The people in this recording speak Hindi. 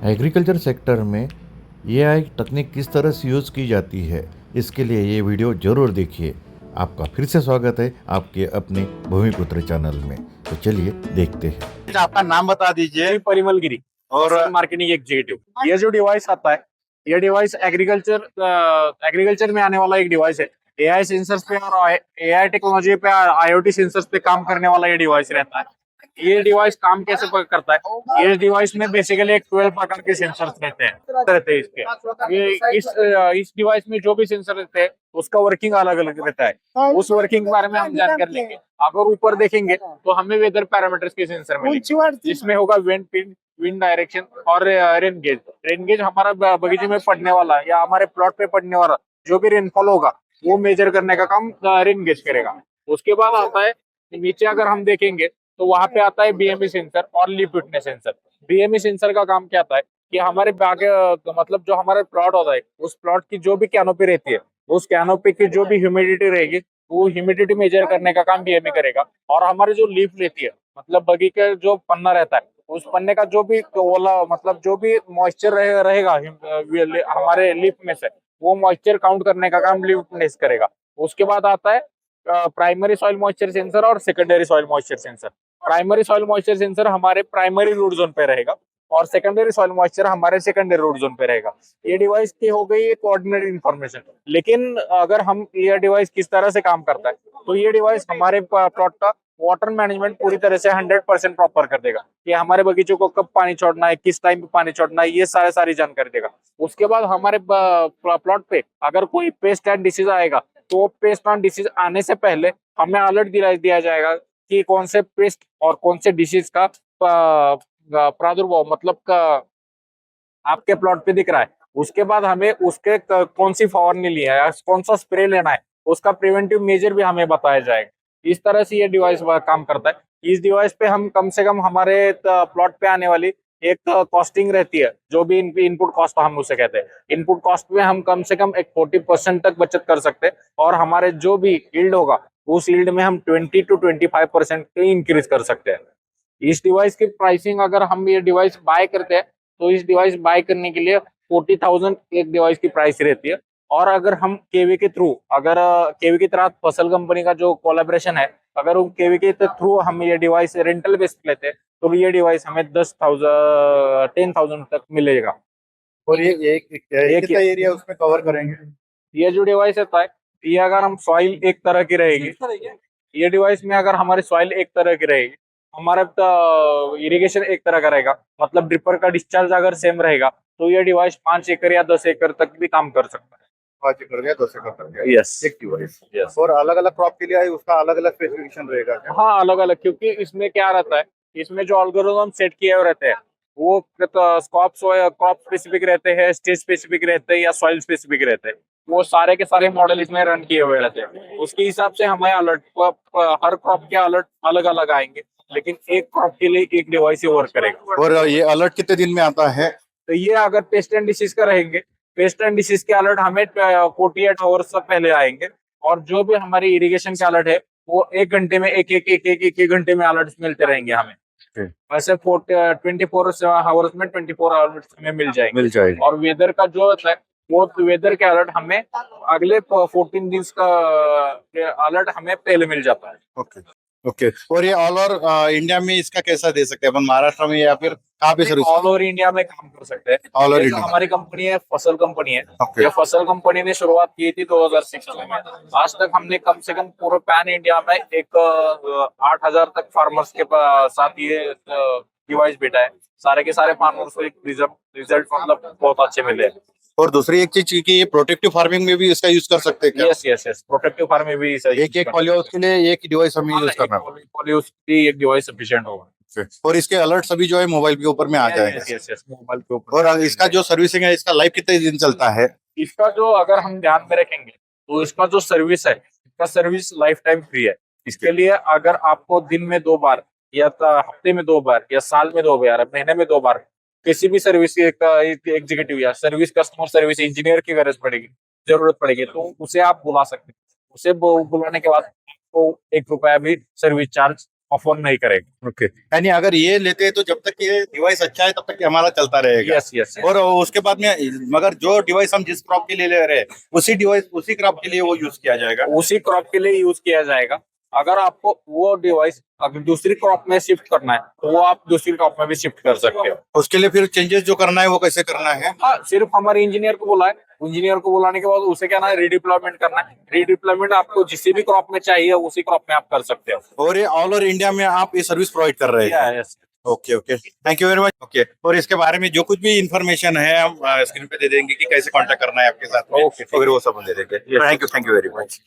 एग्रीकल्चर सेक्टर में एआई तकनीक किस तरह से यूज़ की जाती है, इसके लिए ये वीडियो ज़रूर देखिए। आपका फिर से स्वागत है आपके अपने भूमिपुत्र चैनल में। तो चलिए देखते हैं। आपका नाम बता दीजिए। जी, परिमल गिरी और मार्केटिंग एग्जीक्यूटिव। ये जो डिवाइस आता है, ये डिवाइस एग्रीकल्चर में आने वाला एक डिवाइस है। एआई सेंसर्स पे और एआई टेक्नोलॉजी पे, आईओटी सेंसर्स पे काम करने वाला ये डिवाइस रहता है। ये डिवाइस काम कैसे करता है? ये डिवाइस में बेसिकली एक 12 प्रकार के सेंसर्स रहते हैं इसके। ये इस डिवाइस में जो भी सेंसर रहते हैं उसका वर्किंग अलग अलग रहता है। उस वर्किंग के बारे में हम जानकारी लेंगे। अगर ऊपर देखेंगे तो हमें वेदर पैरामीटर्स के सेंसर मिलेंगे, जिसमें होगा विंड डायरेक्शन और रेन गेज। रेन गेज हमारा बगीचे में पड़ने वाला या हमारे प्लॉट पे पड़ने वाला जो भी रेनफॉल होगा वो मेजर करने का काम रेन गेज करेगा। उसके बाद आता है नीचे, अगर हम देखेंगे तो वहां पे आता है बीएमई सेंसर और leaf fitness sensor. BME sensor का काम क्या आता है कि हमारे बागे मतलब जो हमारा प्लॉट होता है उस प्लॉट की जो भी कैनोपी रहती है, उस कैनोपी की जो भी ह्यूमिडिटी रहेगी वो ह्यूमिडिटी मेजर करने का काम बीएमई करेगा। और हमारी जो लीफ लेती है, मतलब बगी का जो पन्ना रहता है, उस पन्ने का जो भी ओला मतलब जो भी मॉइस्चर रहेगा हमारे लीफ में से, वो मॉइस्चर काउंट करने का काम लीफ फिटनेस करेगा। उसके बाद आता है प्राइमरी सॉइल मॉइस्चर सेंसर और secondary soil moisture sensor. Primary soil moisture sensor हमारे प्राइमरी रूट जोन पे रहेगा और सेकेंडरी सॉइल मॉइस्चर हमारे सेकेंडरी रूट जोन पे रहेगा। ये डिवाइस की हो गई एक कोऑर्डिनेट इन्फॉर्मेशन। लेकिन अगर हम ये डिवाइस किस तरह से काम करता है, तो ये डिवाइस हमारे प्लॉट का वाटर मैनेजमेंट पूरी तरह से 100% प्रॉपर कर देगा कि हमारे बगीचों को कब पानी छोड़ना है, किस टाइम पे पानी छोड़ना है, ये सारी जानकारी देगा। उसके बाद हमारे प्लॉट पे अगर कोई पेस्ट एंड डिसीज आएगा तो पेस्ट एंड डिसीज आने से पहले हमें अलर्ट दिया जाएगा कि कौन से पेस्ट और कौन से डिसीज का प्रादुर्भाव मतलब का आपके प्लॉट पे दिख रहा है। उसके बाद हमें उसके कौन सी फवारनी ली है, कौन सा स्प्रे लेना है, उसका प्रिवेंटिव मेजर भी हमें बताया जाएगा। इस तरह से ये डिवाइस काम करता है। इस डिवाइस पे हम कम से कम हमारे प्लॉट पे आने वाली एक कॉस्टिंग रहती है, जो भी इनपुट कॉस्ट हम उसे कहते हैं, इनपुट कॉस्ट में हम कम से कम एक 40% तक बचत कर सकते हैं। और हमारे जो भी यील्ड होगा उस यील्ड में हम 20 to 25% इंक्रीज कर सकते हैं। इस डिवाइस की प्राइसिंग, अगर हम ये डिवाइस बाय करते हैं तो इस डिवाइस बाय करने के लिए 40,000 एक डिवाइस की प्राइस रहती है। और अगर हम केवी के थ्रू, अगर केवी के तहत फसल कंपनी का जो कोलैबोरेशन है, अगर उन केवी के थ्रू हम ये डिवाइस रेंटल बेस लेते हैं तो ये डिवाइस हमें 10,000 तक मिलेगा। और ये कितना एरिया उसमें कवर करेंगे? ये जो डिवाइस है ये अगर हम सॉइल एक तरह की रहेगी, ये डिवाइस में अगर हमारी सॉइल एक तरह की रहेगी, हमारा इरिगेशन एक तरह का रहेगा, मतलब ड्रिपर का डिस्चार्ज अगर सेम रहेगा तो ये डिवाइस 5 एकड़ या 10 एकड़ तक भी काम कर सकता है। 5 एकड़ या 10 एकड़ तक? यस, एक डिवाइस। यस। और अलग अलग क्रॉप के लिए उसका अलग अलग स्पेसिफिकेशन रहेगा क्या? हाँ, अलग अलग, क्योंकि इसमें क्या रहता है, इसमें जो एल्गोरिथम सेट किए हुए रहते हैं वो क्रॉप स्पेसिफिक रहते हैं, स्टेज स्पेसिफिक रहते हैं या सॉइल स्पेसिफिक रहते हैं। वो सारे के सारे मॉडल इसमें रन किए हुए रहते हैं। उसके हिसाब से हमें अलर्ट, हर क्रॉप के अलर्ट अलग अलग आएंगे, लेकिन एक क्रॉप के लिए एक डिवाइस ही वर्क करेगा। और ये अलर्ट कितने दिन में आता है? तो ये अगर पेस्ट एंड डिसीज का रहेंगे, पेस्ट एंड डिसीज के अलर्ट हमें 48 आवर्स से पहले आएंगे। और जो भी हमारी इरिगेशन के अलर्ट है वो 1 घंटे में एक घंटे में अलर्ट मिलते रहेंगे हमें। वैसे 24 आवर्स में 24 आवर्स हमें मिल जाएंगे। और वेदर का जो है वो वेदर के अलर्ट हमें अगले 14 दिन का अलर्ट हमें पहले मिल जाता है। Okay, okay. और ये ऑल ओवर इंडिया में इसका कैसा दे सकते हैं अपन, महाराष्ट्र में या फिर कहाँ पे सर्विस? ऑल ओवर इंडिया में काम कर सकते हैं। All over India. हमारी कंपनी है फसल कंपनी है। Okay. ये फसल कंपनी ने शुरुआत की थी 2016 में। आज तक हमने कम से कम पूरे पैन इंडिया में एक 8,000 तक फार्मर्स के साथ ये डिवाइस बेटा है। सारे के सारे फार्मर्स को एक रिजल्ट मतलब बहुत अच्छे मिले हैं। और दूसरी एक चीज कि ये प्रोटेक्टिव फार्मिंग में भी इसका यूज कर सकते हैं क्या? यस, प्रोटेक्टिव फार्म में भी एक पॉलीहाउस के लिए एक डिवाइस हमें यूज करना होगा। पॉलीहाउस की एक डिवाइस सफिशिएंट होगा। और इसके अलर्ट सभी जो है मोबाइल के ऊपर में आ जाएंगे। यस, मोबाइल के ऊपर। और इसका जो सर्विसिंग है, इसका लाइफ कितने दिन चलता है? इसका जो अगर हम ध्यान में रखेंगे तो इसका जो सर्विस है, इसका सर्विस लाइफ टाइम फ्री है। इसके लिए अगर आपको दिन में 2 बार या हफ्ते में 2 बार या साल में 2 बार, महीने में 2 बार किसी भी सर्विस एग्जीक्यूटिव या सर्विस कस्टमर सर्विस इंजीनियर की जरूरत पड़ेगी तो उसे आप बुला सकते हैं। उसे बुलाने के बाद आपको ₹1 भी सर्विस चार्ज ऑफर नहीं करेगा। ओके, यानी अगर ये लेते हैं तो जब तक ये डिवाइस अच्छा है तब तक ये हमारा चलता रहेगा। Yes yes. और उसके बाद में मगर जो डिवाइस हम जिस क्रॉप के लिए ले रहे हैं उसी डिवाइस उसी क्रॉप के लिए वो यूज किया जाएगा। उसी क्रॉप के लिए यूज किया जाएगा। अगर आपको वो डिवाइस अगर दूसरी क्रॉप में शिफ्ट करना है तो वो आप दूसरी क्रॉप में भी शिफ्ट कर सकते हो। उसके लिए फिर चेंजेस जो करना है वो कैसे करना है? हाँ, सिर्फ हमारे इंजीनियर को बोला है, इंजीनियर को बुलाने के बाद उसे क्या ना रिडिप्लॉयमेंट करना है। रिडिप्लॉयमेंट आपको जिस भी क्रॉप में चाहिए उसी क्रॉप में आप कर सकते हो। और ये ऑल ओवर इंडिया में आप ये सर्विस प्रोवाइड कर रहे हैं? Yes. Okay okay, thank you very much. Okay, और इसके बारे में जो कुछ भी इंफॉर्मेशन है हम स्क्रीन पे दे देंगे कि कैसे कांटेक्ट करना है आपके साथ में, ओके, तो फिर वो सब हम दे देंगे। Thank you very much.